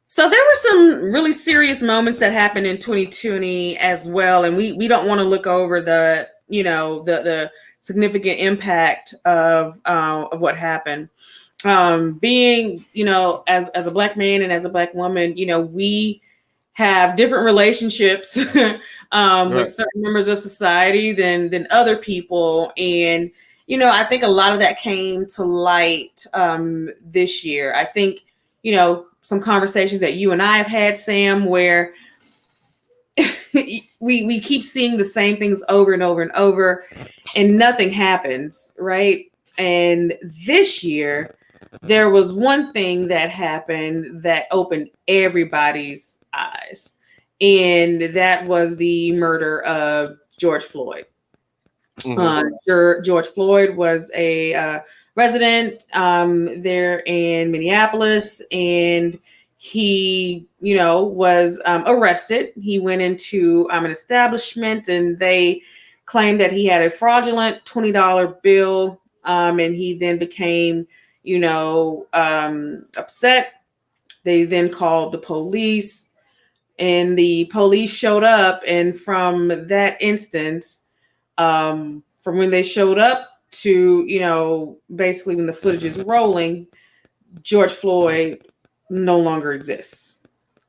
So there were some really serious moments that happened in 2020 as well, and we don't want to look over the the significant impact of what happened. Being as a black man and as a black woman, we have different relationships with Right. certain members of society than other people, and I think a lot of that came to light this year. I think some conversations that you and I have had, Sam, where we keep seeing the same things over and over and over, and nothing happens, right? And this year, there was one thing that happened that opened everybody's eyes, and that was the murder of George Floyd. Hmm. George Floyd was a resident there in Minneapolis, and he, was arrested. He went into an establishment, and they claimed that he had a fraudulent $20 bill, and he then became, upset. They then called the police, and the police showed up, and from that instance, from when they showed up to basically when the footage is rolling, George Floyd no longer exists.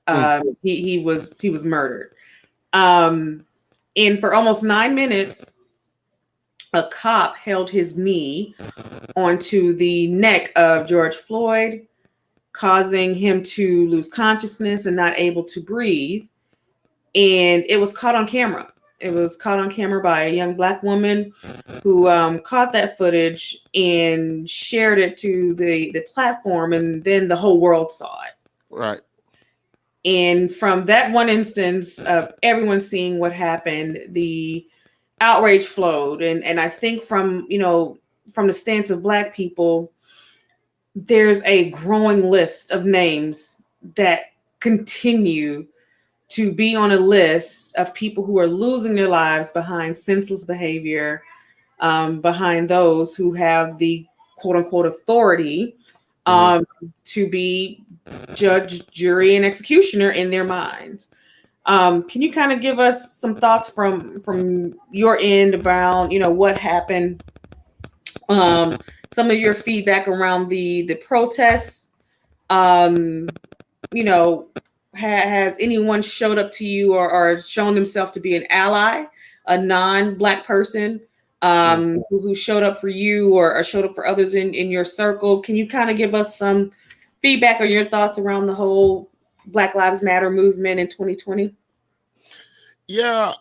Mm. He was murdered. Um, and for almost 9 minutes, a cop held his knee onto the neck of George Floyd, causing him to lose consciousness and not able to breathe. And it was caught on camera. It was caught on camera by a young black woman who caught that footage and shared it to the platform, and then the whole world saw it. Right. And from that one instance of everyone seeing what happened, the outrage flowed. And I think from the stance of black people, there's a growing list of names that continue to be on a list of people who are losing their lives behind senseless behavior, behind those who have the quote unquote authority Hmm. to be judge, jury, and executioner in their minds. Can you kind of give us some thoughts from your end about what happened? Some of your feedback around the protests. Um, you know, has anyone showed up to you, or shown himself to be an ally, a non-black person Mm. who showed up for you, or showed up for others in your circle? Can you kind of give us some feedback or your thoughts around the whole Black Lives Matter movement in 2020? Yeah.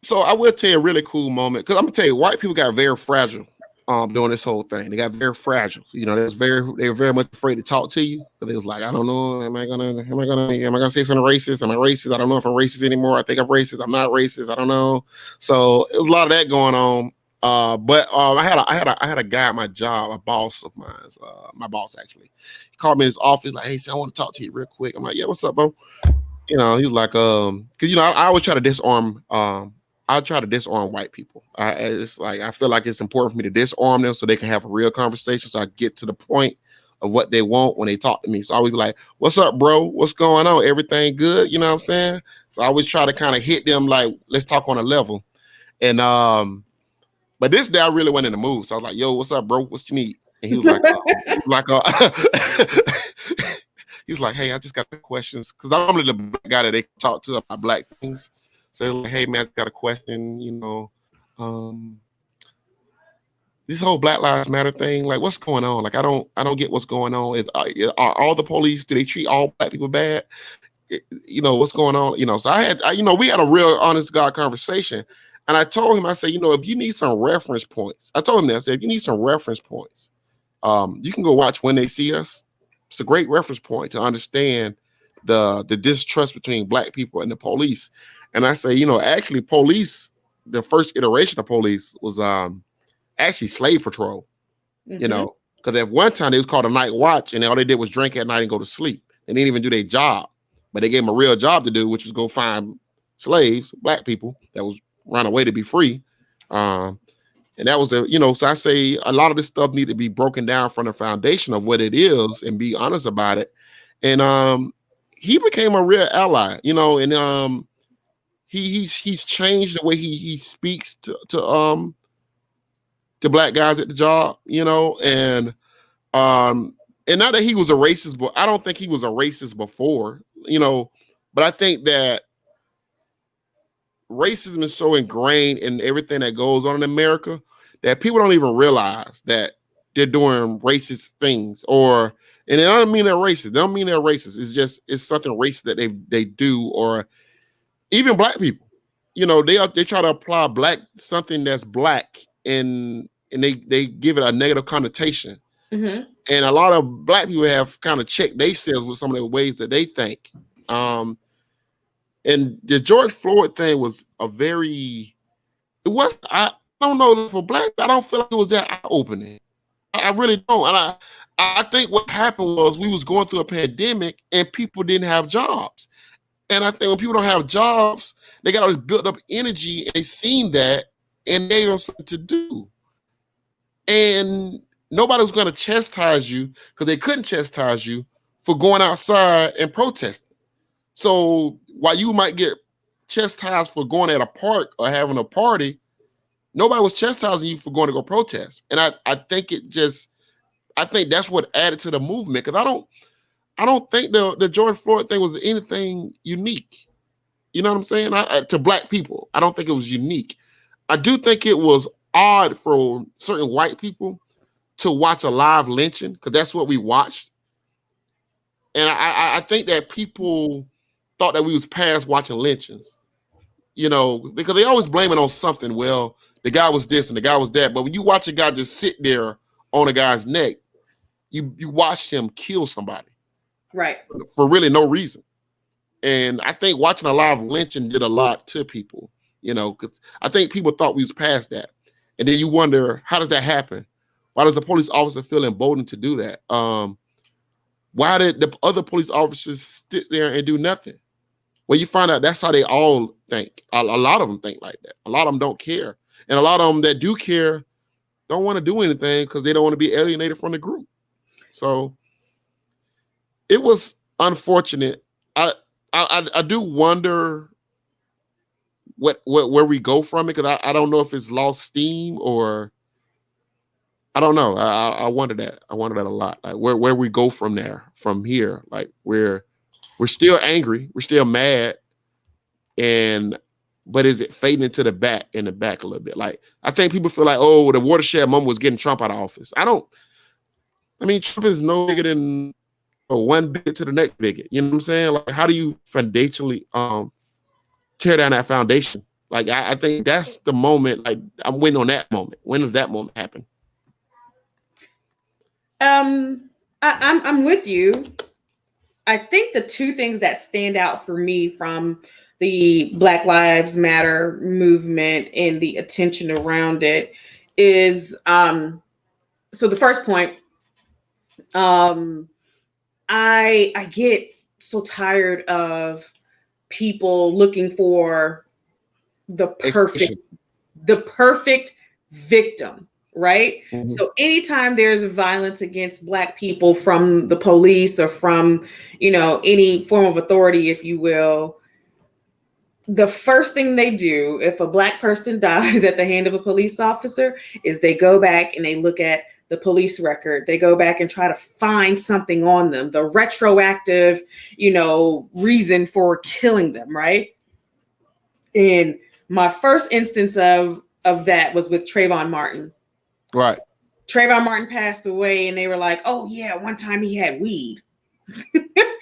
So I will tell you a really cool moment because I'm gonna tell you, white people got very fragile during this whole thing. They got very fragile. They were very much afraid to talk to you because they was like, I don't know, am I gonna say something racist? Am I racist? I don't know if I'm racist anymore. I think I'm racist. I'm not racist. I don't know. So it was a lot of that going on. But I had a guy at my job, a boss of mine, my boss actually. He called me in his office, like, hey, I want to talk to you real quick. I'm like, yeah, what's up, bro? He was like, because I always try to disarm, I try to disarm white people. It's like I feel like it's important for me to disarm them so they can have a real conversation, so I get to the point of what they want when they talk to me. So I always be like, "What's up, bro? What's going on? Everything good?" You know what I'm saying? So I always try to kind of hit them like, "Let's talk on a level." And but this day I really went in the mood. So I was like, "Yo, what's up, bro? What you need?" And he was like, like, he's like, "Hey, I just got questions because I'm the black guy that they talk to about black things." So like, "Hey, man, I got a question. Um, this whole Black Lives Matter thing, like, what's going on? Like, I don't get what's going on. Are all the police? Do they treat all black people bad? What's going on? So we had a real honest to God conversation, and I told him, I said, if you need some reference points, I told him that. I said, if you need some reference points, you can go watch When They See Us. It's a great reference point to understand the distrust between black people and the police. And I say, actually, police, the first iteration of police was actually slave patrol. Mm-hmm. Because at one time they was called a night watch, and all they did was drink at night and go to sleep. They didn't even do their job, but they gave them a real job to do, which was go find slaves, black people that was run away to be free. Um, and that was so I say a lot of this stuff need to be broken down from the foundation of what it is and be honest about it. and he became a real ally, you know, and he's changed the way he speaks to black guys at the job, you know, and not that he was a racist, but I don't think he was a racist before, you know, but I think that racism is so ingrained in everything that goes on in America that people don't even realize that they're doing racist things, or and it don't mean they're racist. They don't mean they're racist. It's just it's something racist that they do, or even black people. You know, they try to apply black something that's black and they give it a negative connotation. Mm-hmm. And a lot of black people have kind of checked themselves with some of the ways that they think. And the George Floyd thing was it was, I don't know, for black, I don't feel like it was that eye-opening. I really don't. And I think what happened was we was going through a pandemic and people didn't have jobs. And I think when people don't have jobs, they got all this built up energy and they seen that and they have something to do. And nobody was going to chastise you because they couldn't chastise you for going outside and protesting. So while you might get chastised for going at a park or having a party, nobody was chastising you for going to go protest. And I think I think that's what added to the movement, because I don't think the George Floyd thing was anything unique. You know what I'm saying? To black people, I don't think it was unique. I do think it was odd for certain white people to watch a live lynching, because that's what we watched. And I think that people thought that we was past watching lynchings, you know, because they always blame it on something. Well, the guy was this and the guy was that. But when you watch a guy just sit there on a guy's neck, you watch him kill somebody. Right. For really no reason. And I think watching a live lynching did a lot to people, you know, because I think people thought we was past that. And then you wonder, how does that happen? Why does a police officer feel emboldened to do that? Why did the other police officers sit there and do nothing? Well, you find out that's how they all think. A lot of them think like that. A lot of them don't care. And a lot of them that do care don't want to do anything because they don't want to be alienated from the group. So it was unfortunate. I do wonder where we go from it, because I don't know if it's lost steam or I don't know. I wonder that. I wonder that a lot. Like where we go from here. Like we're still angry, we're still mad, but is it fading into the back a little bit? Like I think people feel like, oh, the watershed moment was getting Trump out of office. I mean, Trump is no bigger than one bigot to the next bigot. You know what I'm saying? Like, how do you foundationally tear down that foundation? Like, I think that's the moment. Like, I'm waiting on that moment. When does that moment happen? I'm with you. I think the two things that stand out for me from the Black Lives Matter movement and the attention around it is, so the first point, I get so tired of people looking for the perfect victim, right? Mm-hmm. So anytime there's violence against Black people from the police or from, you know, any form of authority, if you will, the first thing they do if a Black person dies at the hand of a police officer is they go back and they look at the police record. They go back and try to find something on them, the retroactive, you know, reason for killing them, right? And my first instance of that was with Trayvon Martin. Right. Trayvon Martin passed away and they were like, oh yeah, one time he had weed.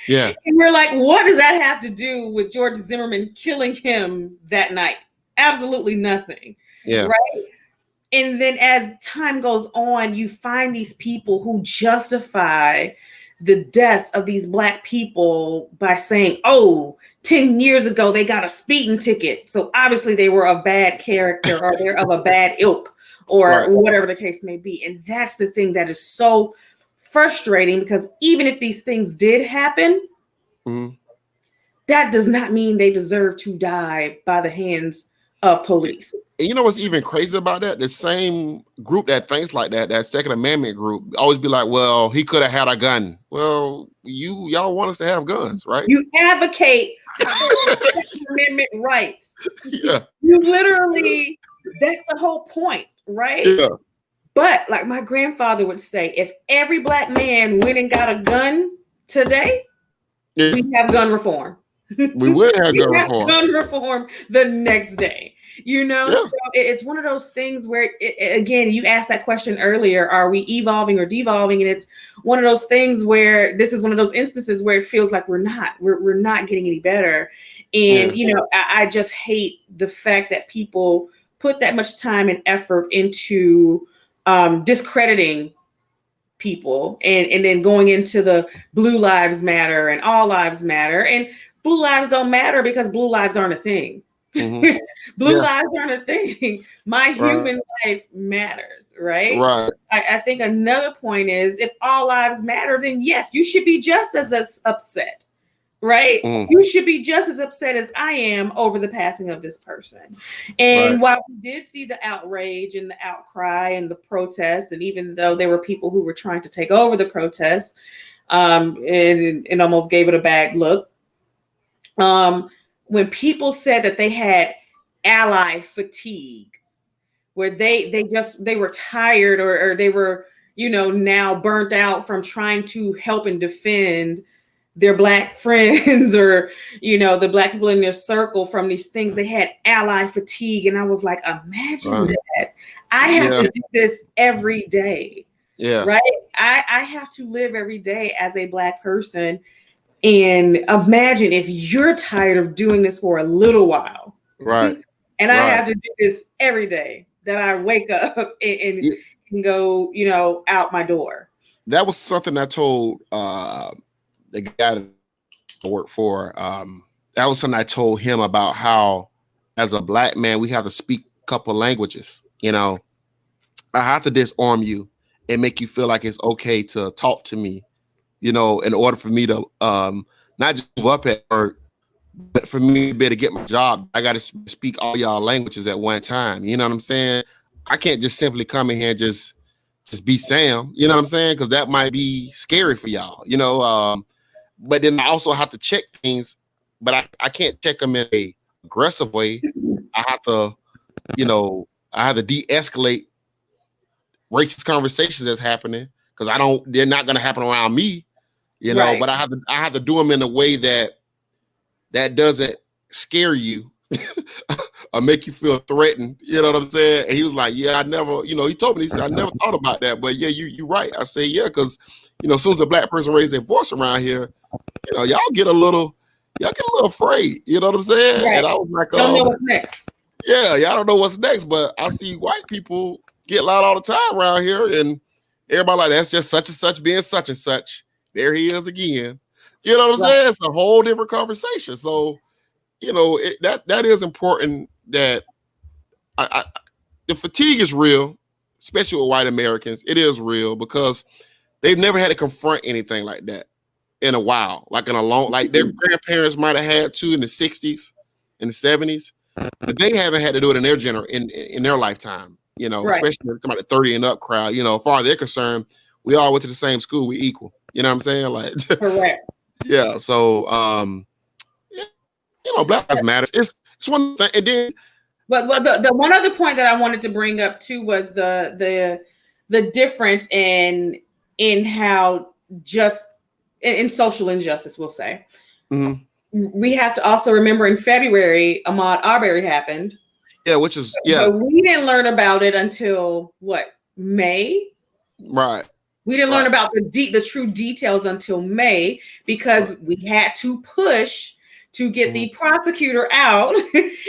Yeah. And we're like, what does that have to do with George Zimmerman killing him that night? Absolutely nothing. Yeah. Right. And then as time goes on, you find these people who justify the deaths of these Black people by saying, oh, 10 years ago, they got a speeding ticket. So obviously they were of bad character or they're of a bad ilk or right. Whatever the case may be. And that's the thing that is so frustrating, because even if these things did happen, that does not mean they deserve to die by the hands of police. And you know what's even crazy about that? The same group that thinks like that, that Second Amendment group, always be like, well, he could have had a gun. Well, y'all want us to have guns, right? You advocate for Second Amendment rights. Yeah. You literally, that's the whole point, right? Yeah. But like my grandfather would say, if every black man went and got a gun today, Yeah. we have gun reform. We would have We gun have reform. gun reform the next day. You know, Yeah. so it's one of those things where, again, you asked that question earlier, are we evolving or devolving? And it's one of those things where this is one of those instances where it feels like we're not getting any better. And, you know, I just hate the fact that people put that much time and effort into discrediting people and then going into the Blue Lives Matter and All Lives Matter. And Blue lives don't matter because blue lives aren't a thing. Mhm. Blue lives aren't a thing. My human life matters, right? Right. I think another point is if all lives matter, then yes, you should be just as upset, right? You should be just as upset as I am over the passing of this person. And while we did see the outrage and the outcry and the protests, and even though there were people who were trying to take over the protests and almost gave it a bad look, when people said that they had ally fatigue, where they were tired or they were, you know, now burnt out from trying to help and defend their black friends or, you know, the black people in their circle from these things, they had ally fatigue. And I was like, imagine that. I have to do this every day. Yeah. Right. I have to live every day as a black person. And imagine if you're tired of doing this for a little while. Right. And I have to do this every day that I wake up and go, you know, out my door. That was something I told the guy that I work for. That was something I told him about how, as a black man, we have to speak a couple languages. You know, I have to disarm you and make you feel like it's okay to talk to me, you know, in order for me to not just move up at work, but for me to be able to get my job, I got to speak all y'all languages at one time. You know what I'm saying? I can't just simply come in here and just be Sam. You know what I'm saying? Because that might be scary for y'all, you know. But then I also have to check things, but I can't check them in a aggressive way. I have to, you know, de-escalate racist conversations that's happening because they're not going to happen around me, you know. But I have to do them in a way that doesn't scare you or make you feel threatened. You know what I'm saying? And he was like, yeah, I never, you know, he told me, he said, I never thought about that. But yeah, you're right. I say, yeah, because, you know, as soon as a black person raises their voice around here, you know, y'all get a little afraid. You know what I'm saying? Right. And I was like, don't know what's next. Yeah, I don't know what's next, but I see white people get loud all the time around here, and everybody like, that's just such and such being such and such. There he is again. You know what I'm saying? It's a whole different conversation. So, you know, that is important. That the fatigue is real, especially with white Americans. It is real because they've never had to confront anything like that in a while, like in a long, like their grandparents might have had to in the 60s, in the 70s, but they haven't had to do it in their in their lifetime. You know, especially about the 30 and up crowd. You know, as far as they're concerned, we all went to the same school. We equal. You know what I'm saying? Like, correct. Yeah. So, you know, Black Lives Matter. It's one thing, and then. But the one other point that I wanted to bring up too was the difference in how just in social injustice, we'll say. Mm-hmm. We have to also remember in February, Ahmaud Arbery happened. Yeah, which is But we didn't learn about it until what, May? Right. We didn't learn about the true details until May because we had to push to get the prosecutor out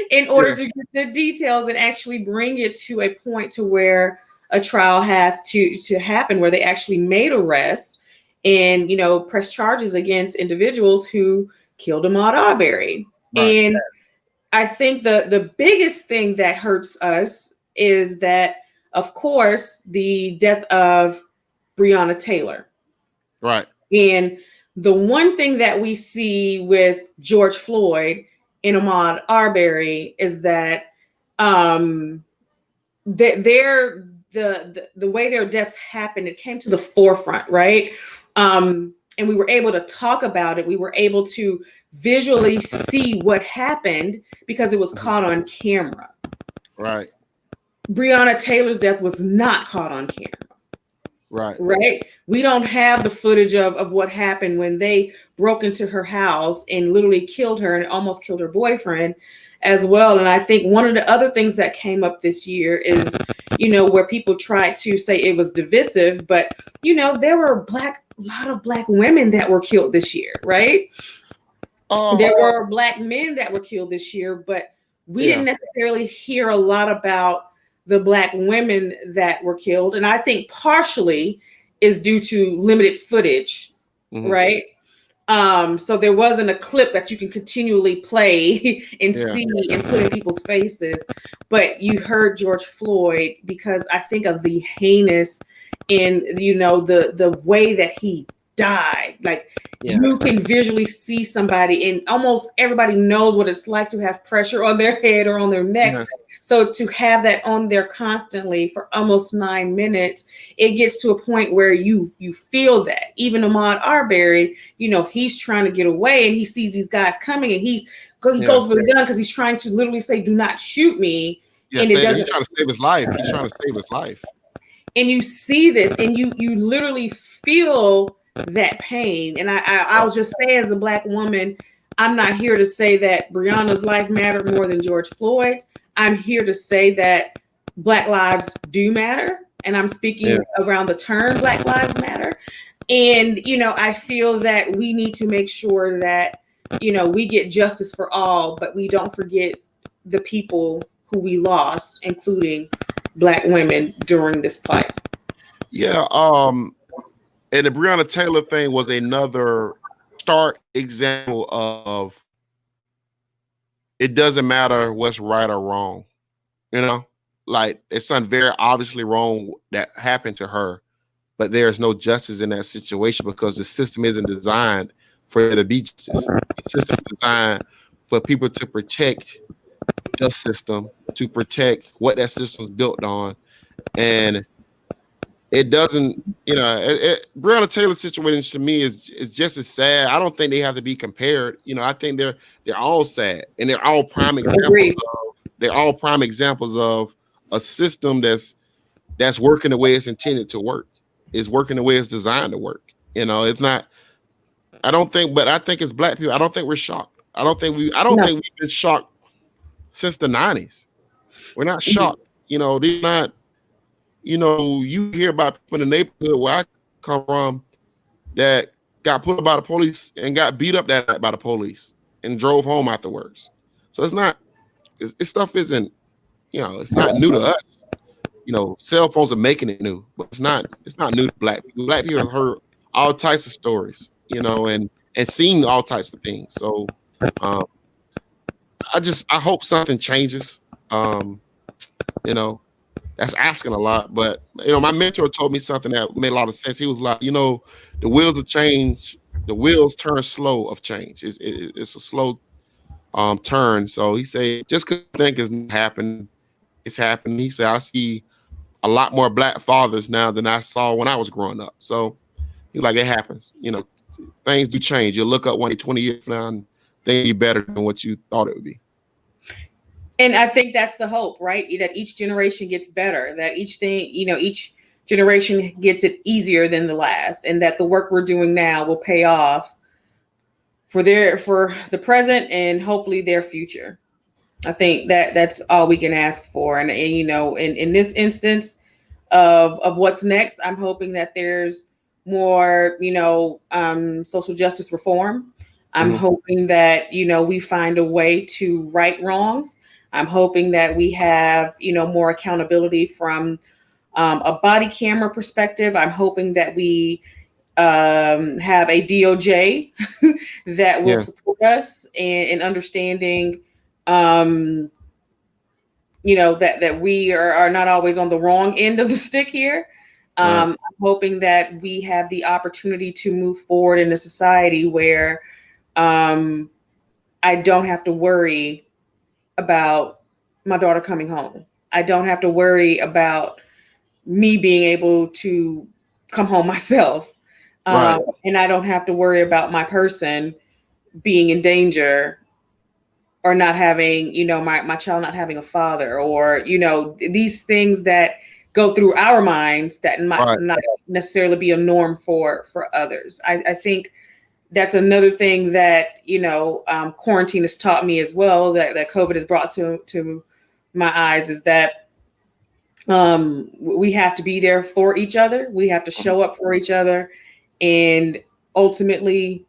in order to get the details and actually bring it to a point to where a trial has to happen, where they actually made arrests and, you know, press charges against individuals who killed Ahmaud Arbery. Right. And I think the biggest thing that hurts us is that, of course, the death of Breonna Taylor. Right. And the one thing that we see with George Floyd and Ahmaud Arbery is that um, the way their deaths happened, it came to the forefront, right? And we were able to talk about it. We were able to visually see what happened because it was caught on camera. Right. Breonna Taylor's death was not caught on camera. Right. Right. We don't have the footage of what happened when they broke into her house and literally killed her and almost killed her boyfriend as well. And I think one of the other things that came up this year is, where people tried to say it was divisive, but there were a lot of Black women that were killed this year, right? There were Black men that were killed this year, but we didn't necessarily hear a lot about the Black women that were killed. And I think partially is due to limited footage, right? So there wasn't a clip that you can continually play and see and put in people's faces. But you heard George Floyd because I think of the heinous and, the way that he died. Like you can visually see somebody and almost everybody knows what it's like to have pressure on their head or on their necks. Yeah. So to have that on there constantly for almost 9 minutes, it gets to a point where you feel that. Even Ahmaud Arbery, he's trying to get away and he sees these guys coming and he goes for the gun because he's trying to literally say, "Do not shoot me." Yeah, he's trying to save his life. He's trying to save his life. And you see this and you literally feel that pain. And I'll just say, as a Black woman, I'm not here to say that Breonna's life mattered more than George Floyd's. I'm here to say that Black lives do matter. And I'm speaking around the term Black Lives Matter. And, I feel that we need to make sure that, we get justice for all, but we don't forget the people who we lost, including Black women during this fight. Yeah. And the Breonna Taylor thing was another stark example of it doesn't matter what's right or wrong. Like it's something very obviously wrong that happened to her, but there's no justice in that situation because the system isn't designed for there to be justice. The system is designed for people to protect the system, to protect what that system is built on. And it doesn't, Breonna Taylor's situation to me is just as sad. I don't think they have to be compared. I think they're all sad and they're all prime examples of a system that's working the way it's intended to work. It's working the way it's designed to work. It's not. I think as Black people, I don't think we're shocked. I don't think we've been shocked since the 90s. We're not shocked. They're not. You hear about people in the neighborhood where I come from that got put up by the police and got beat up that night by the police and drove home afterwards. So it's not. This stuff isn't. It's not new to us. Cell phones are making it new, but it's not new to Black people. Black people have heard all types of stories, and seen all types of things. So I hope something changes. That's asking a lot, but my mentor told me something that made a lot of sense. He was like, the wheels of change, the wheels turn slow of change. It's a slow turn. So he said, just because I think it's happening, it's happening. He said, I see a lot more Black fathers now than I saw when I was growing up. So he's like, it happens. Things do change. You look up 20 years from now and things be better than what you thought it would be. And I think that's the hope, right? That each generation gets better, that each generation gets it easier than the last, and that the work we're doing now will pay off for the present and hopefully their future. I think that's all we can ask for. And in this instance of what's next, I'm hoping that there's more, social justice reform. I'm hoping that, we find a way to right wrongs. I'm hoping that we have, more accountability from a body camera perspective. I'm hoping that we have a DOJ that will support us in understanding, that we are not always on the wrong end of the stick here. I'm hoping that we have the opportunity to move forward in a society where I don't have to worry about my daughter coming home. I don't have to worry about me being able to come home myself. Right. And I don't have to worry about my person being in danger or not having, my child not having a father, or, these things that go through our minds that might Right. not necessarily be a norm for others. I think that's another thing that, quarantine has taught me as well, that COVID has brought to my eyes, is that we have to be there for each other. We have to show up for each other. And ultimately,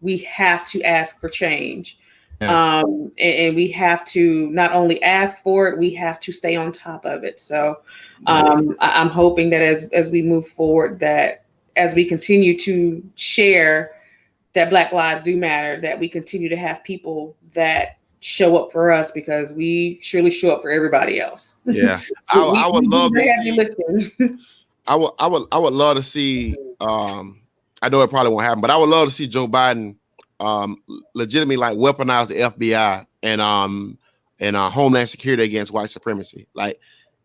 we have to ask for change. Yeah. And we have to not only ask for it, we have to stay on top of it. So I'm hoping that as we move forward, that as we continue to share that Black lives do matter, that we continue to have people that show up for us, because we surely show up for everybody else. Yeah. I would love to see. Lifting. I would love to see. I know it probably won't happen, but I would love to see Joe Biden legitimately like weaponize the FBI and Homeland Security against white supremacy. Like,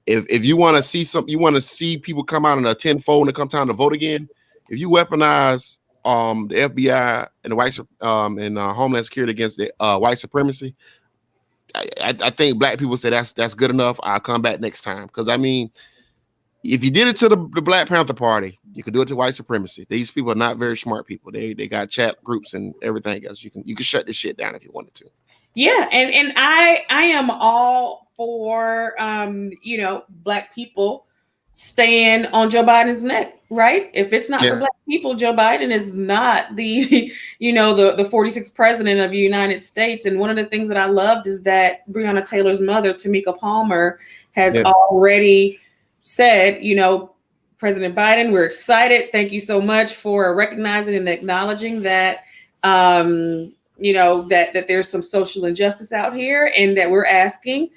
if you want to see you want to see people come out in a tenfold when it comes time to vote again. If you weaponize the FBI and the white and Homeland Security against the white supremacy, I think Black people say that's good enough. I'll come back next time, because I mean, if you did it to the Black Panther Party, you could do it to white supremacy. These people are not very smart people. They got chat groups and everything else. You can shut this shit down if you wanted to. Yeah, and I am all for Black people staying on Joe Biden's neck, right? If it's not for Black people, Joe Biden is not the the 46th president of the United States. And one of the things that I loved is that Breonna Taylor's mother, Tamika Palmer, has already said, President Biden, we're excited. Thank you so much for recognizing and acknowledging that that there's some social injustice out here, and that we're asking,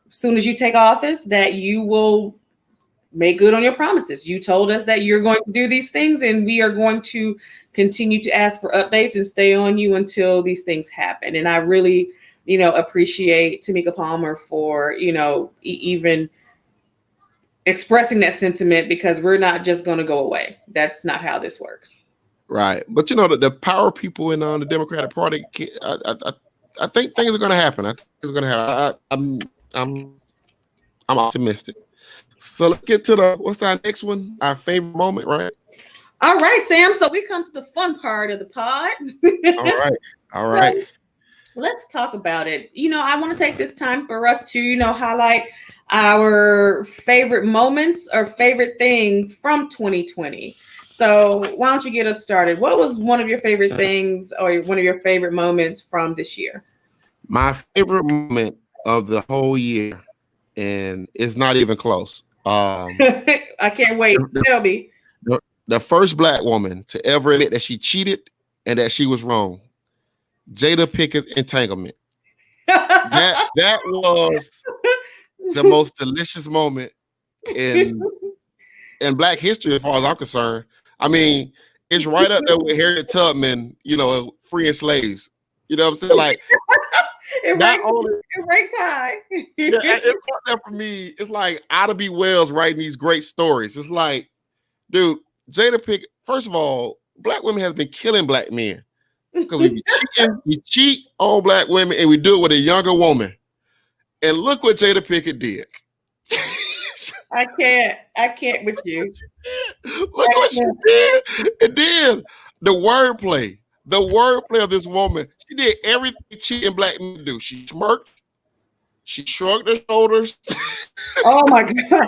as soon as you take office, that you will make good on your promises. You told us that you're going to do these things, and we are going to continue to ask for updates and stay on you until these things happen. And I really, appreciate Tamika Palmer for, even expressing that sentiment, because we're not just going to go away. That's not how this works. Right. But the power people in the Democratic Party, I think things are going to happen. I think things are going to happen. I'm optimistic. So let's get to what's our next one? Our favorite moment, right? All right, Sam. So we come to the fun part of the pod. All right. So let's talk about it. I want to take this time for us to, highlight our favorite moments or favorite things from 2020. So why don't you get us started? What was one of your favorite things or one of your favorite moments from this year? My favorite moment of the whole year, and it's not even close. I can't wait. Tell me. The first Black woman to ever admit that she cheated and that she was wrong. Jada Pickett's entanglement. That was the most delicious moment in Black history, as far as I'm concerned. I mean, it's right up there with Harriet Tubman, freeing slaves. You know what I'm saying? Like, it ranks high. It's up there for me. It's like Ida B. Wells writing these great stories. It's like, dude, Jada Pinkett, first of all, Black women has been killing Black men. Because we cheat on Black women, and we do it with a younger woman. And look what Jada Pinkett did. I can't with you. Look what she did. And then the wordplay of this woman, she did everything cheating Black men do. She smirked, she shrugged her shoulders. Oh my God.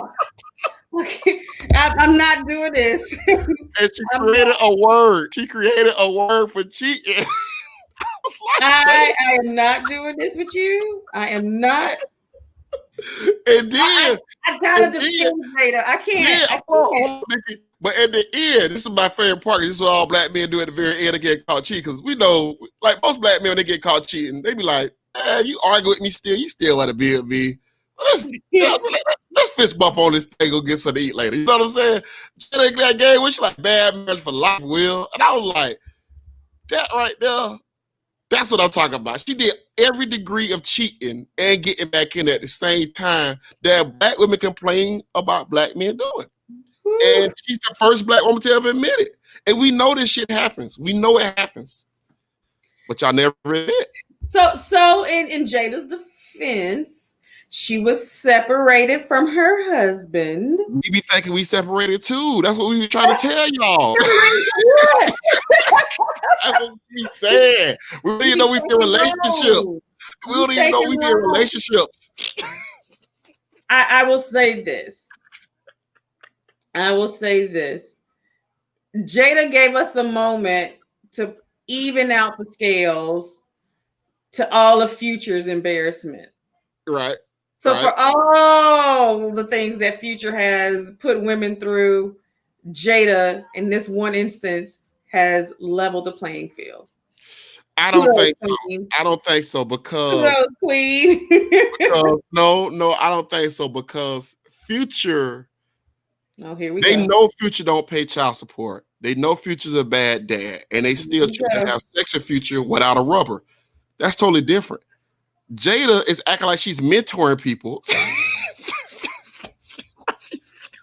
I'm not doing this. And she created a word. She created a word for cheating. I am not doing this with you. I am not. And then I gotta defend Jada. I can't. Yeah, but at the end, this is my favorite part. This is what all Black men do at the very end to get caught cheating. Because we know, like most Black men, when they get caught cheating, they be like, you argue with me still. You still want to be with me. Let's fist bump on this thing, go get something to eat later. You know what I'm saying? That game, which like bad marriage for life, Will. And I was like, that right there, That's what I'm talking about. She did every degree of cheating and getting back in at the same time that black women complain about black men doing. And she's the first black woman to ever admit it. And we know this shit happens. We know it happens. But y'all never admit. So in Jada's defense, she was separated from her husband. We be thinking we separated too. That's what we were trying to tell y'all. That's what we said. We don't even know we be in relationships. We don't even know we be in relationships. I will say this. Jada gave us a moment to even out the scales to all of Future's embarrassment. Right. So for all the things that Future has put women through, Jada, in this one instance, has leveled the playing field. I don't think so because Queen. no, I don't think so because Future. Oh, here we they go. know Future don't pay child support. They know Future's a bad dad, and they still choose to have sex with Future without a rubber. That's totally different. Jada is acting like she's mentoring people.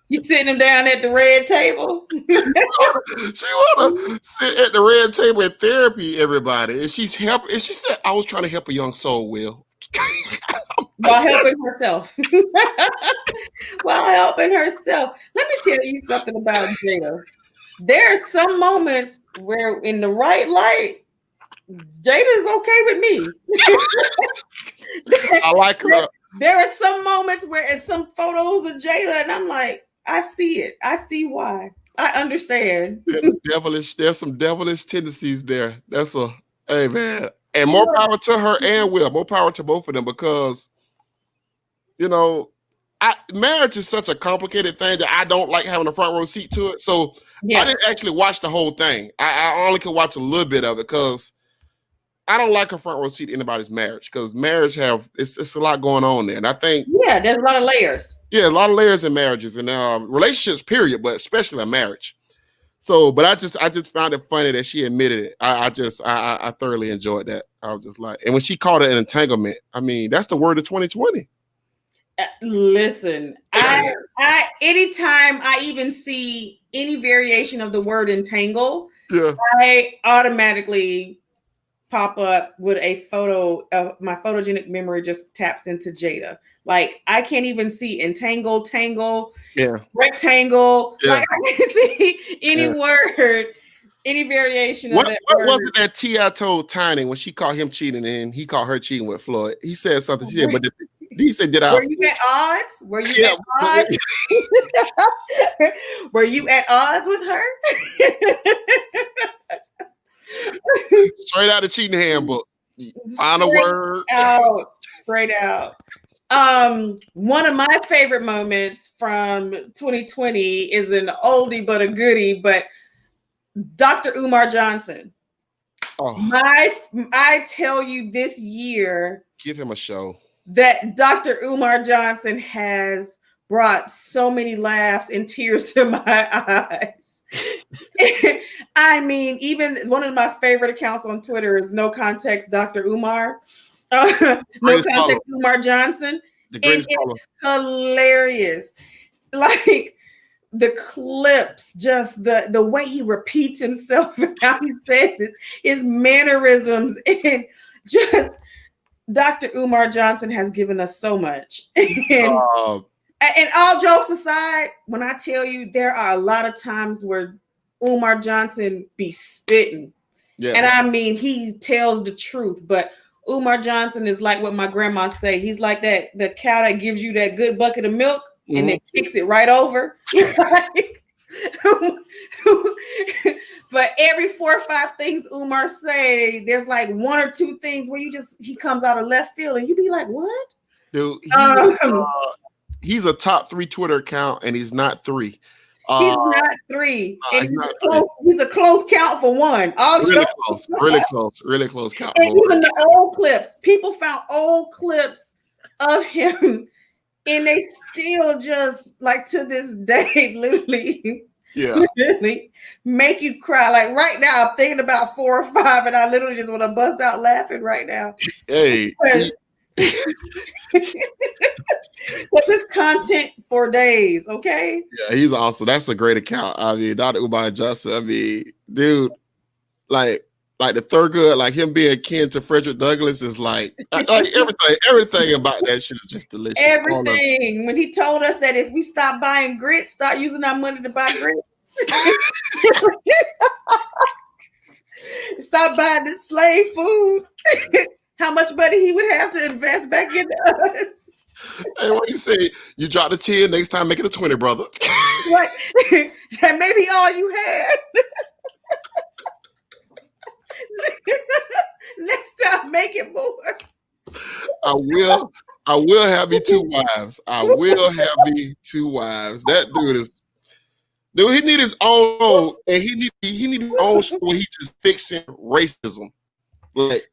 You sitting them down at the red table? She wanna sit at the red table in therapy, everybody. And she's helping. And she said, I was trying to help a young soul, Will. While helping herself. While helping herself. Let me tell you something about Jada. There are some moments where in the right light, Jada's okay with me. I like her. There are some moments where it's some photos of Jada, and I'm like, I see it. I see why. I understand. There's some devilish tendencies there. Hey man. And more power to her and Will. More power to both of them because, marriage is such a complicated thing that I don't like having a front row seat to it. So I didn't actually watch the whole thing. I only could watch a little bit of it because I don't like a front row seat to anybody's marriage because marriage it's a lot going on there. And I think there's a lot of layers. Yeah, a lot of layers in marriages and relationships, period, but especially a marriage. So, but I just found it funny that she admitted it. I thoroughly enjoyed that. I was just like, and when she called it an entanglement, I mean, that's the word of 2020. Listen, I anytime I even see any variation of the word entangle, I automatically pop up with a photo of my photogenic memory just taps into Jada. Like I can't even see entangle, tangle, rectangle. Yeah. Like I can't see any word, any variation of that word. What was it that T.I. told Tiny when she caught him cheating and he caught her cheating with Floyd? He said something. She said, but he said, "Did I?" Were you at odds? Were you at odds? Were you at odds with her? Straight out of cheating handbook. Final word. Straight out. One of my favorite moments from 2020 is an oldie but a goodie, but Dr. Umar Johnson. I tell you this year, give him a show. That Dr. Umar Johnson has brought so many laughs and tears to my eyes. I mean, even one of my favorite accounts on Twitter is No Context Dr. Umar. No Context Umar Johnson. And it's hilarious. Like the clips, just the way he repeats himself and how he says it, his mannerisms, and just Dr. Umar Johnson has given us so much. And all jokes aside, when I tell you there are a lot of times where Umar Johnson be spitting. Yeah. And I mean, he tells the truth, but Umar Johnson is like what my grandma say. He's like the cow that gives you that good bucket of milk and then kicks it right over. But every 4 or 5 things Umar say, there's like 1 or 2 things where he comes out of left field and you be like, what? Dude, he's a top 3 Twitter account and he's not 3. He's not 3. He's a close count for 1. Really close count. And even the old clips, people found old clips of him and they still just like to this day, literally Yeah. Really make you cry. Like right now, I'm thinking about 4 or 5, and I literally just want to bust out laughing right now. Hey. Because it's content for days, okay? Yeah, he's awesome. That's a great account. I mean, Dr. Umar Johnson. I mean, dude, like the Thurgood, like him being kin to Frederick Douglass is like everything about that shit is just delicious. Everything. When he told us that if we stop buying grits, start using our money to buy grits. Stop buying the slave food. How much money he would have to invest back into us. Hey, what you say? You drop the 10, next time make it a 20, brother. What? That may be all you had. Next time, make it more. I will have me 2 wives. I will have me 2 wives. That dude, he need his own, and he need his own show where he just fixing racism. Like,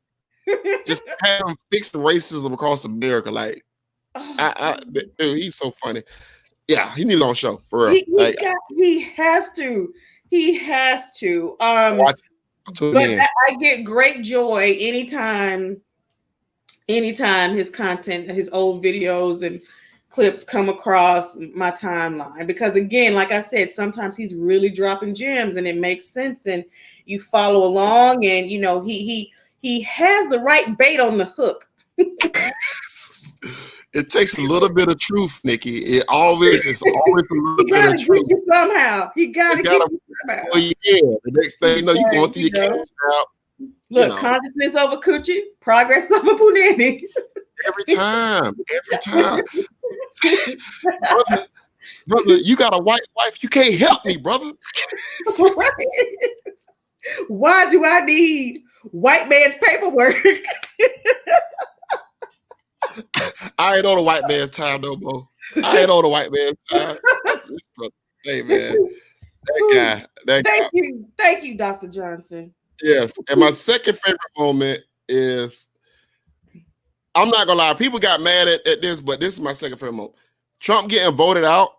just have him fixing racism across America. Like, dude, he's so funny. Yeah, he needs his own show for real. He has to. He has to. But I get great joy anytime his content, his old videos and clips come across my timeline. Because again, like I said, sometimes he's really dropping gems and it makes sense, and you follow along, and you know he has the right bait on the hook. It takes a little bit of truth, Nikki. It's always a little bit of truth. Somehow he gotta get you somehow. Well, yeah. The next thing you know, you're going through your cash out. Look, consciousness over coochie, progress over punani. Every time. brother, you got a white wife. You can't help me, brother. Why do I need white man's paperwork? I ain't on a white man's time no more. I ain't on a white man's time. Hey, man. Thank you, Dr. Johnson. Yes. And my second favorite moment is, I'm not gonna lie, people got mad at this, but this is my second favorite moment. Trump getting voted out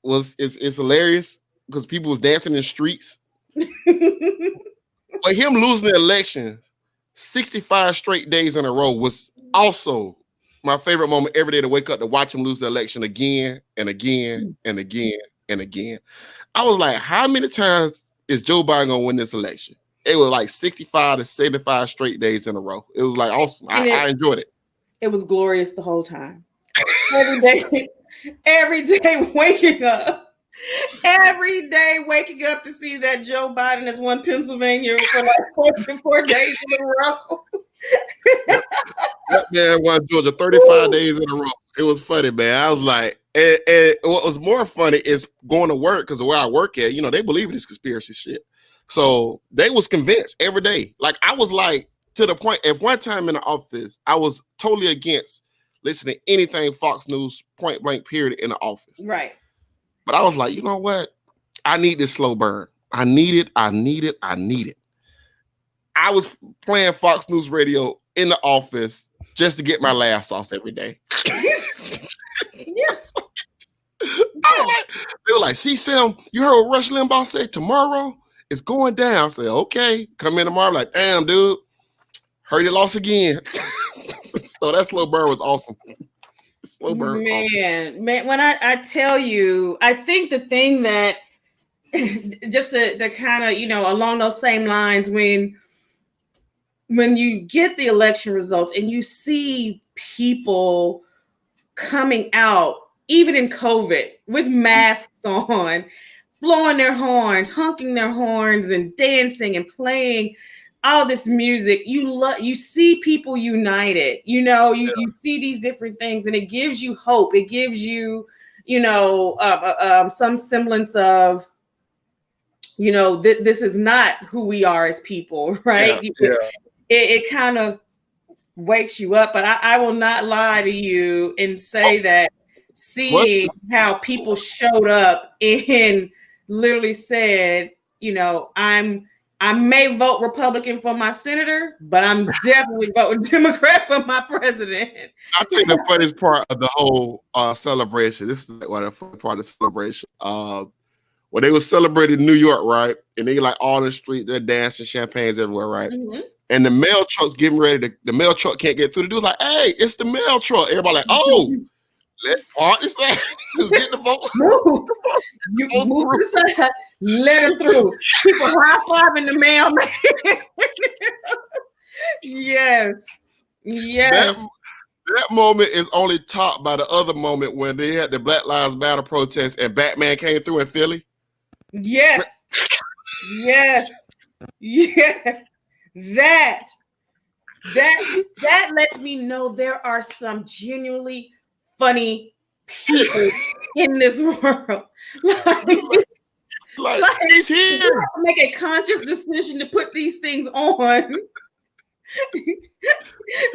is hilarious because people was dancing in the streets. But him losing the election 65 straight days in a row was also my favorite moment every day, to wake up to watch him lose the election again and again and again and again. I was like, how many times is Joe Biden gonna win this election? It was like 65 to 75 straight days in a row. It was like awesome. I enjoyed it. It was glorious the whole time. Every day waking up. Every day waking up to see that Joe Biden has won Pennsylvania for like 4 days in a row. That man won Georgia 35 days in a row. It was funny, man. I was like, and what was more funny is going to work, because the way I work at, they believe in this conspiracy shit. So they was convinced every day. Like, I was like, to the point, at one time in the office, I was totally against listening to anything Fox News, point blank, period, in the office. Right. But I was like, you know what? I need this slow burn. I need it. I was playing Fox News radio in the office just to get my laughs off every day. Yes. They were like, see, Sam, you heard what Rush Limbaugh said? Tomorrow it's going down. I said, okay. Come in tomorrow. Like, damn, dude. Heard you lost again. So that slow burn was awesome. Slow burn was awesome. Man, when I tell you, I think the thing that just to kind of, along those same lines, when you get the election results and you see people coming out, even in COVID, with masks on, blowing their horns, honking their horns, and dancing and playing all this music, you see people united. You see these different things, and it gives you hope. It gives you, some semblance of, this is not who we are as people, right? Yeah. It kind of wakes you up. But I will not lie to you and say that seeing how people showed up and literally said, I may vote Republican for my senator, but I'm definitely voting Democrat for my president. I'll tell you the funniest part of the whole celebration. This is one of the fun part of the celebration. When Well, they were celebrating New York, right? And they like all in the street, they're dancing, champagnes everywhere, right? Mm-hmm. And the mail truck's getting ready to, the mail truck can't get through. The dude's like, hey, it's the mail truck. Everybody like, oh, let's party. Let's get the vote. Move. You move to the side, let him through. People high-fiving the mailman. Yes. That moment is only topped by the other moment when they had the Black Lives Matter protest and Batman came through in Philly. Yes. That lets me know there are some genuinely funny people in this world. Like he's here. You have to make a conscious decision to put these things on.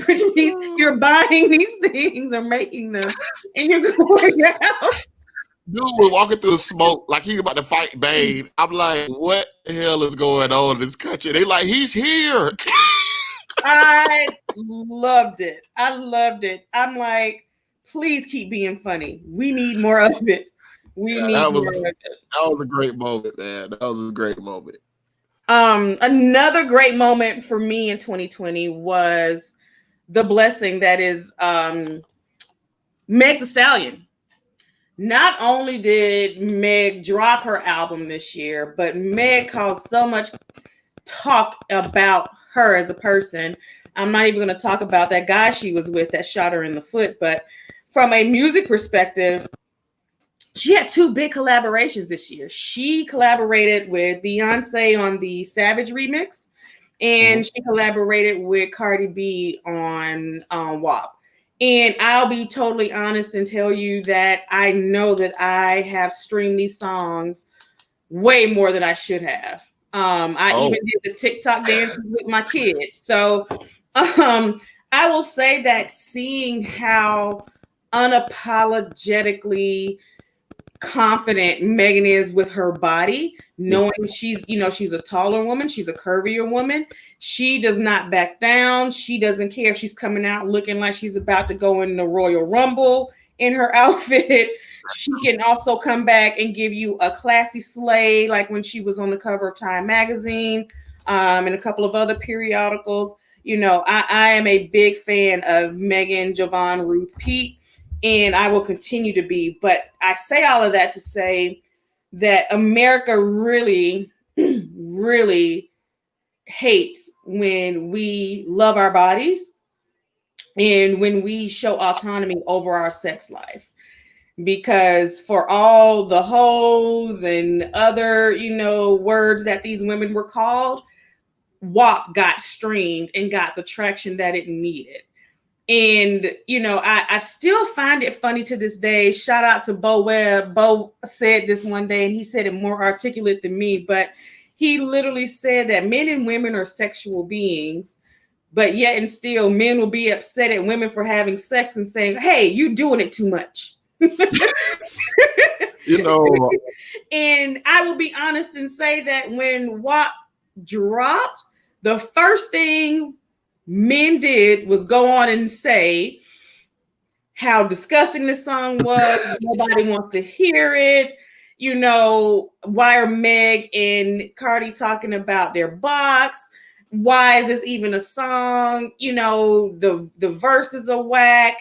Which means you're buying these things or making them and you're going out. Dude was walking through the smoke like he's about to fight Bane. I'm like, what the hell is going on in this country? They like, he's here. I loved it. I'm like, please keep being funny. We need more of it. That was a great moment, man. That was a great moment. Another great moment for me in 2020 was the blessing that is Meg Thee Stallion. Not only did Meg drop her album this year, but Meg caused so much talk about her as a person. I'm not even going to talk about that guy she was with that shot her in the foot, but from a music perspective, she had 2 big collaborations this year. She collaborated with Beyonce on the Savage remix, and she collaborated with Cardi B on WAP. And I'll be totally honest and tell you that I know that I have streamed these songs way more than I should have. I even did the TikTok dances with my kids. So I will say that seeing how unapologetically confident Megan is with her body, knowing she's a taller woman, she's a curvier woman. She does not back down. She doesn't care if she's coming out looking like she's about to go in the Royal Rumble in her outfit. She can also come back and give you a classy slay, like when she was on the cover of Time magazine, and a couple of other periodicals. I am a big fan of Megan, Jovan, Ruth, Pete, and I will continue to be. But I say all of that to say that America really, really hates when we love our bodies and when we show autonomy over our sex life. Because for all the hoes and other, words that these women were called, WAP got streamed and got the traction that it needed. And, I still find it funny to this day. Shout out to Bo Webb. Bo said this one day, and he said it more articulate than me, but he literally said that men and women are sexual beings, but yet and still men will be upset at women for having sex and saying, hey, you're doing it too much. And I will be honest and say that when WAP dropped, the first thing men did was go on and say how disgusting this song was. Nobody wants to hear it. Why are Meg and Cardi talking about their box? Why is this even a song? The verses are whack,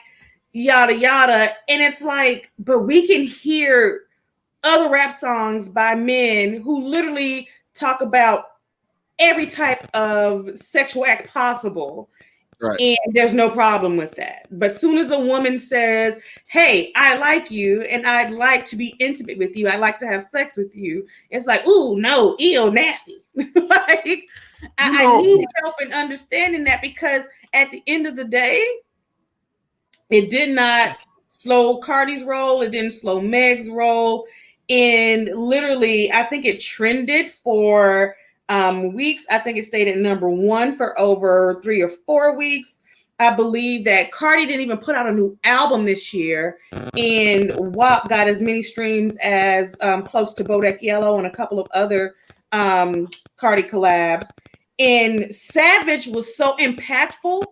yada, yada. And it's like, but we can hear other rap songs by men who literally talk about every type of sexual act possible. Right. And there's no problem with that. But soon as a woman says, hey, I like you and I'd like to be intimate with you, I'd like to have sex with you, it's like, ooh, no, ew, nasty. I need help in understanding that, because at the end of the day, it did not slow Cardi's roll. It didn't slow Meg's roll. And literally, I think it trended for weeks. I think it stayed at number 1 for over 3 or 4 weeks. I believe that Cardi didn't even put out a new album this year, and WAP got as many streams as Close to Bodak Yellow and a couple of other Cardi collabs. And Savage was so impactful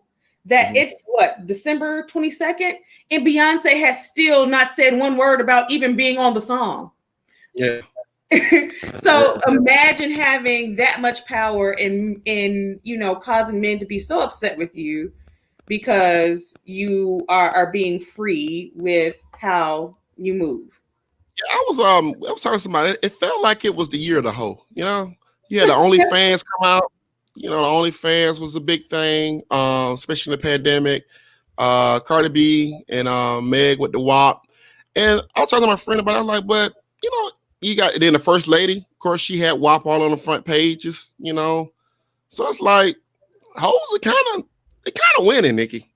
that it's December 22nd, and Beyonce has still not said one word about even being on the song. Yeah. So imagine having that much power and causing men to be so upset with you because you are being free with how you move. Yeah, I was talking to somebody. It felt like it was the year of the hoe. Yeah, the OnlyFans come out. The OnlyFans was a big thing, especially in the pandemic. Cardi B and Meg with the WAP. And I was talking to my friend about it. I'm like, but you got then the first lady, of course, she had WAP all on the front pages, So it's like hoes are kind of winning, Nikki.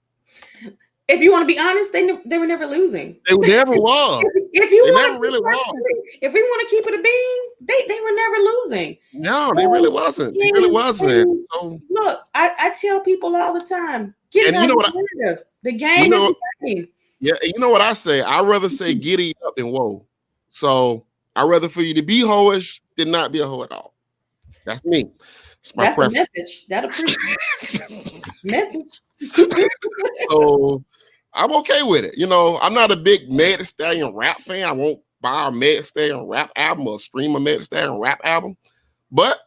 If you want to be honest, they were never losing. They never was. If you they want never really was. If we want to keep it a bean, they were never losing. No, they really wasn't. They really wasn't. So look, I tell people all the time, get out of the game is the game. Yeah, you know what I say? I'd rather say giddy up than whoa. So I'd rather for you to be hoish than not be a hoe at all. That's me. That's a message. That'll preach. Message. So I'm okay with it. I'm not a big Meg Thee Stallion rap fan. I won't buy a Meg Thee Stallion rap album or stream a Meg Thee Stallion rap album. But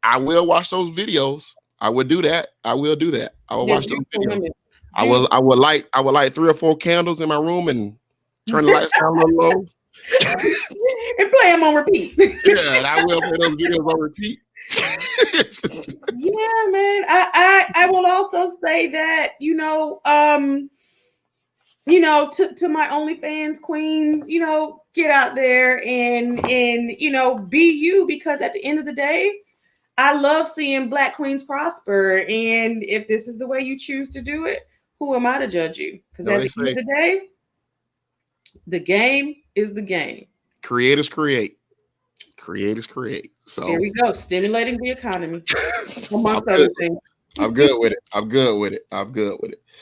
I will watch those videos. I would do that. I will do that. I will watch those videos. I would light 3 or 4 candles in my room and turn the lights down a little low. And play them on repeat. Yeah, and I will play those videos on repeat. Yeah, man. I will also say that, to my OnlyFans queens, get out there and be you, because at the end of the day, I love seeing Black queens prosper. And if this is the way you choose to do it, who am I to judge you? Because at the end of the day, the game is the game. Creators create. So there we go, stimulating the economy. Amongst other things. I'm good with it.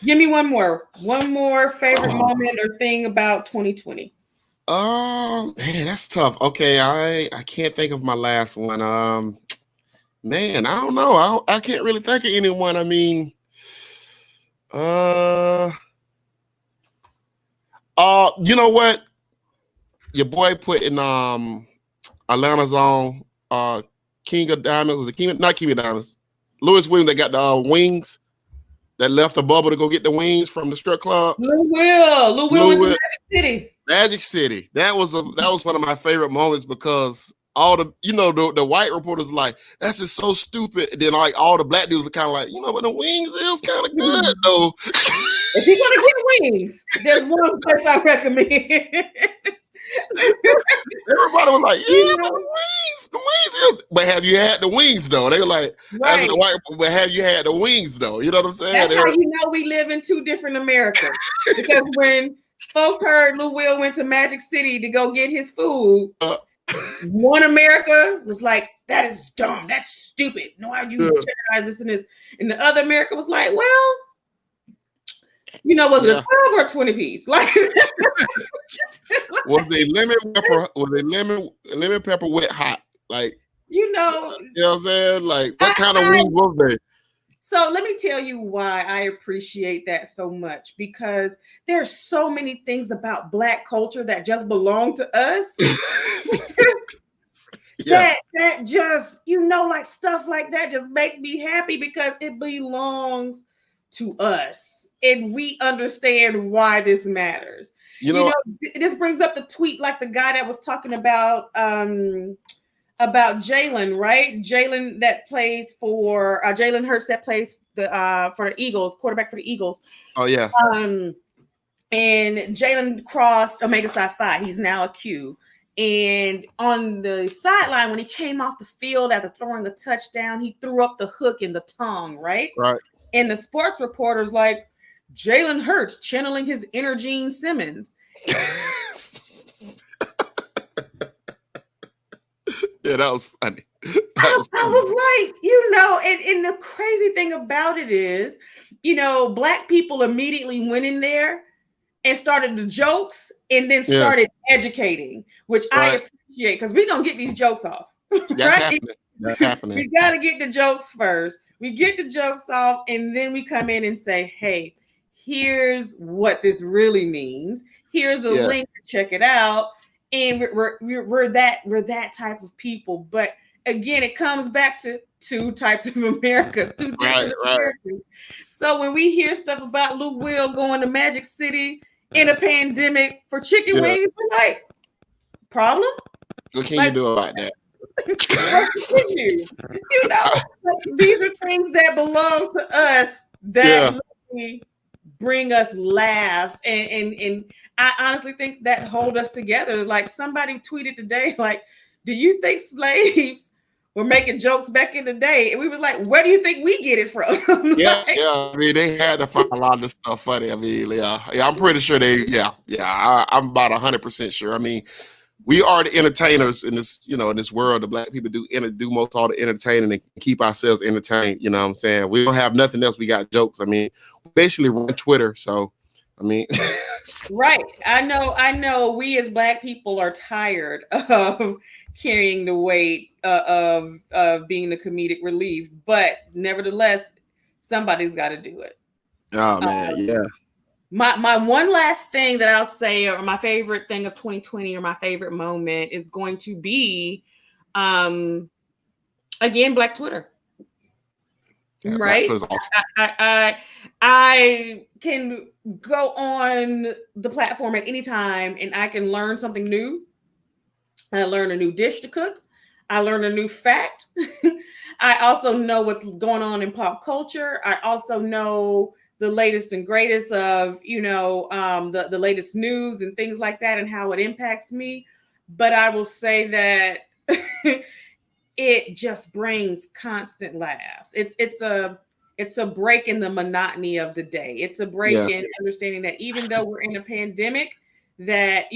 Give me one more favorite moment or thing about 2020. Man, that's tough. Okay, I can't think of my last one. Man, I don't know. I can't really think of anyone. I mean, you know what? Your boy put in Atlanta's on King of Diamonds. Was it not King of Diamonds? Louis Williams that got the wings that left the bubble to go get the wings from the strip club. Lou Will went to Magic City. Magic City. That was one of my favorite moments, because all the white reporters like, that's just so stupid. And then like all the black dudes are kind of like, but the wings is kind of good though. If you're gonna get wings, there's one place I recommend. Everybody was like, yeah, but the wings is. But have you had the wings though? They were like, right. The white, but have you had the wings though? You know what I'm saying? That's how you know we live in two different Americas. Because when folks heard Lou Will went to Magic City to go get his food, one America was like, that is dumb, that's stupid. No, how you jeopardize this and this. And the other America was like, well, was it a 12 or 20 piece? Like, was the lemon pepper wet hot? Like, you know what I'm saying? Like, what kind of wings was they? So let me tell you why I appreciate that so much, because there's so many things about Black culture that just belong to us. Yes. That just, like stuff like that just makes me happy because it belongs to us. And we understand why this matters. This brings up the tweet, like the guy that was talking about Jalen, right? Jalen that plays for Jalen Hurts that plays for the Eagles, quarterback for the Eagles. Oh yeah. And Jalen crossed Omega Psi Phi. He's now a Q. And on the sideline, when he came off the field after throwing a touchdown, he threw up the hook in the tongue, right? Right. And the sports reporter's like, Jalen Hurts channeling his inner Gene Simmons. Yeah, that was funny. I was like, and the crazy thing about it is, Black people immediately went in there and started the jokes and then started educating, which I appreciate, because we're going to get these jokes off. That's happening. We got to get the jokes first. We get the jokes off, and then we come in and say, hey, here's what this really means. Here's a link to check it out. and we're that type of people. But again, it comes back to two types of Americas, two different Americas. So when we hear stuff about Luke Will going to Magic City in a pandemic for chicken wings, we're like, problem? What can you do about that? You know, these are things that belong to us that bring us laughs, and I honestly think that hold us together. Like somebody tweeted today, like, do you think slaves were making jokes back in the day? And we was like, where do you think we get it from? Yeah. I mean, they had to find a lot of this stuff funny. I mean, yeah, I'm pretty sure I'm about 100% sure. I mean, we are the entertainers in this, in this world. The Black people do most all the entertaining and keep ourselves entertained. You know what I'm saying? We don't have nothing else. We got jokes. I mean, we basically run Twitter. So, I mean, right. I know. We as Black people are tired of carrying the weight of being the comedic relief, but nevertheless, somebody's got to do it. Oh man, yeah. My one last thing that I'll say, or my favorite thing of 2020, or my favorite moment, is going to be, again, Black Twitter. Yeah, right? Black awesome. I can go on the platform at any time, and I can learn something new. I learn a new dish to cook. I learn a new fact. I also know what's going on in pop culture. I also know the latest and greatest of, the latest news and things like that and how it impacts me. But I will say that it just brings constant laughs. It's a break in the monotony of the day. It's a break in understanding that even though we're in a pandemic, that,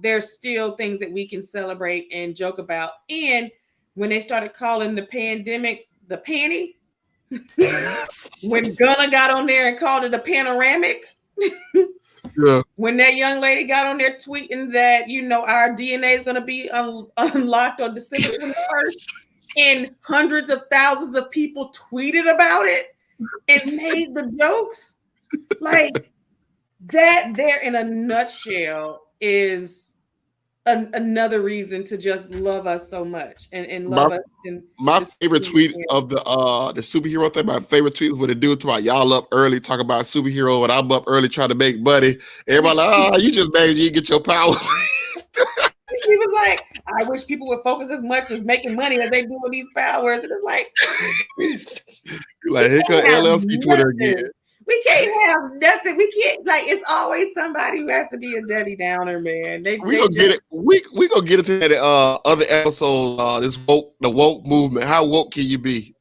there's still things that we can celebrate and joke about. And when they started calling the pandemic the panty, when Gunna got on there and called it a panoramic, when that young lady got on there tweeting that, our DNA is going to be unlocked on December 21st, and hundreds of thousands of people tweeted about it and made the jokes, like that there in a nutshell is another reason to just love us so much and love us. My favorite tweet of the superhero thing, my favorite tweet was when the dude talk about y'all up early, talk about superhero, and I'm up early trying to make money. Everybody like, you just mad you get your powers. He was like, I wish people would focus as much as making money as they do with these powers. And it's like, here comes LLC Twitter again. We can't have nothing. We can't, like, it's always somebody who has to be a Debbie Downer, man. We gonna get it. We gonna get into that other episode. The woke movement. How woke can you be?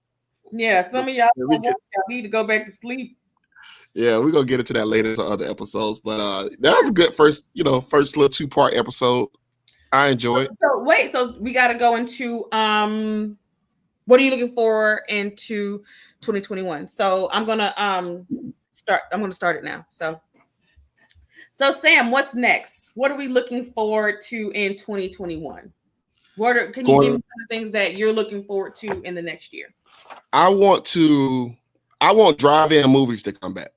Yeah, some of y'all need to go back to sleep. Yeah, we're gonna get into that later to other episodes. But that was a good first little 2-part episode. I enjoy it. So we got to go into what are you looking for into 2021? So I'm gonna start. I'm gonna start it now. So Sam, what's next? What are we looking forward to in 2021? Can you give me some things that you're looking forward to in the next year? I want drive-in movies to come back.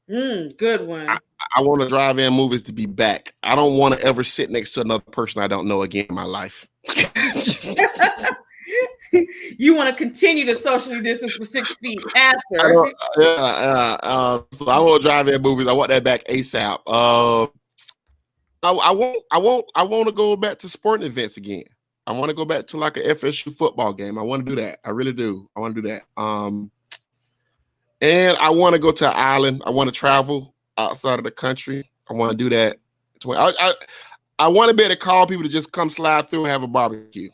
Good one. I want to drive-in movies to be back. I don't want to ever sit next to another person I don't know again in my life. You want to continue to socially distance for 6 feet after. So I want drive-in movies. I want that back ASAP. I want to go back to sporting events again. I want to go back to like an FSU football game. I want to do that. I really do. I want to do that. And I want to go to an island. I want to travel outside of the country. I want to do that. I want to be able to call people to just come slide through and have a barbecue.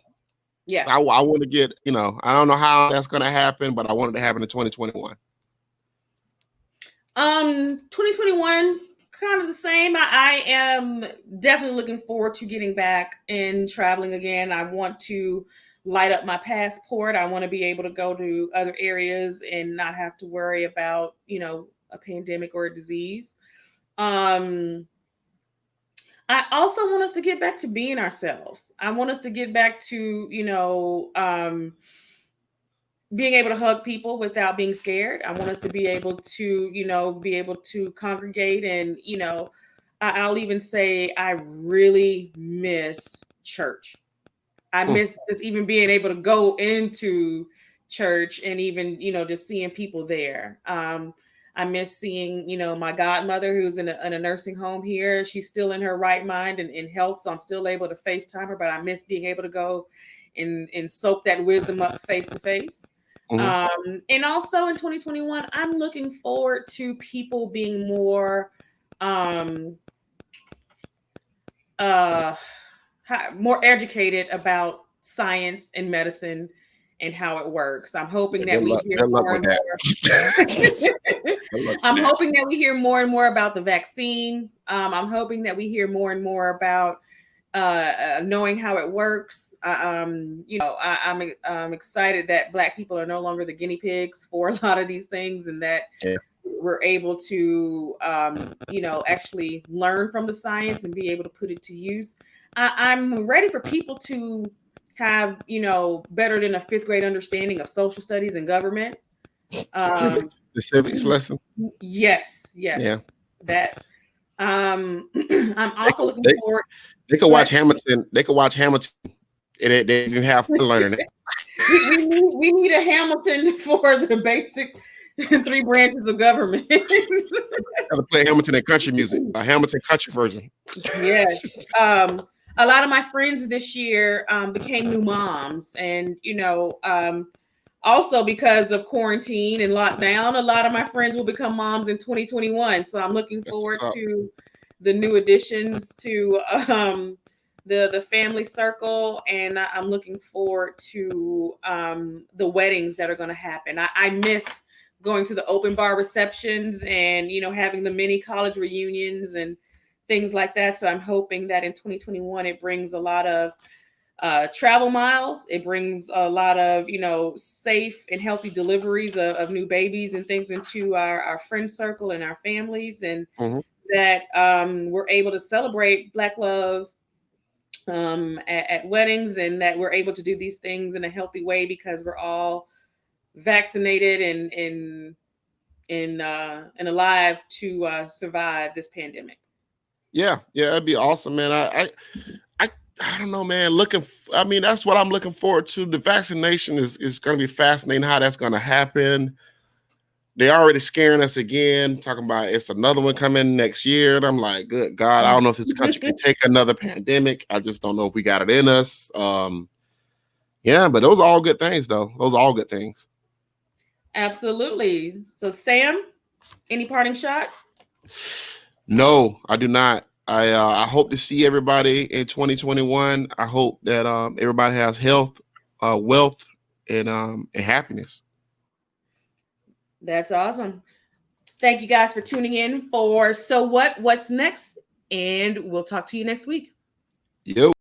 Yeah. I want to get, I don't know how that's going to happen, but I want it to happen in 2021. 2021, kind of the same. I am definitely looking forward to getting back and traveling again. I want to light up my passport. I want to be able to go to other areas and not have to worry about, a pandemic or a disease. I also want us to get back to being ourselves. I want us to get back to, being able to hug people without being scared. I want us to be able to, be able to congregate and, I'll even say I really miss church. I miss just even being able to go into church and even, just seeing people there. I miss seeing, my godmother who's in a nursing home here. She's still in her right mind and in health, so I'm still able to FaceTime her, but I miss being able to go and soak that wisdom up face to face. And also in 2021, I'm looking forward to people being more more educated about science and medicine and how it works. I'm hoping that we hear more and more. I'm hoping that we hear more and more about the vaccine. I'm hoping that we hear more and more about knowing how it works. I'm excited that Black people are no longer the guinea pigs for a lot of these things, and that we're able to, actually learn from the science and be able to put it to use. I'm ready for people to have, better than a 5th grade understanding of social studies and government. The civics lesson. Yes. Yeah. That. I'm also looking forward. They could watch Hamilton. They could watch Hamilton. And they can have fun learning it. we need a Hamilton for the basic 3 branches of government. Gotta play Hamilton and country music, a Hamilton country version. Yes. A lot of my friends this year became new moms, and also because of quarantine and lockdown, a lot of my friends will become moms in 2021. So I'm looking forward to the new additions to the family circle, and I'm looking forward to the weddings that are going to happen. I miss going to the open bar receptions and having the mini college reunions and things like that. So I'm hoping that in 2021 it brings a lot of travel miles. It brings a lot of safe and healthy deliveries of new babies and things into our friend circle and our families, and that we're able to celebrate Black love at weddings, and that we're able to do these things in a healthy way because we're all vaccinated and alive to survive this pandemic. Yeah, that'd be awesome, man. I don't know, man. That's what I'm looking forward to. The vaccination is going to be fascinating how that's going to happen. They're already scaring us again, talking about it's another one coming next year. And I'm like, good God, I don't know if this country can take another pandemic. I just don't know if we got it in us. Yeah, but those are all good things, though. Those are all good things. Absolutely. So, Sam, any parting shots? No, I do not. I hope to see everybody in 2021. I hope that everybody has health, wealth, and happiness. That's awesome. Thank you guys for tuning in for So What's Next, and we'll talk to you next week. Yo.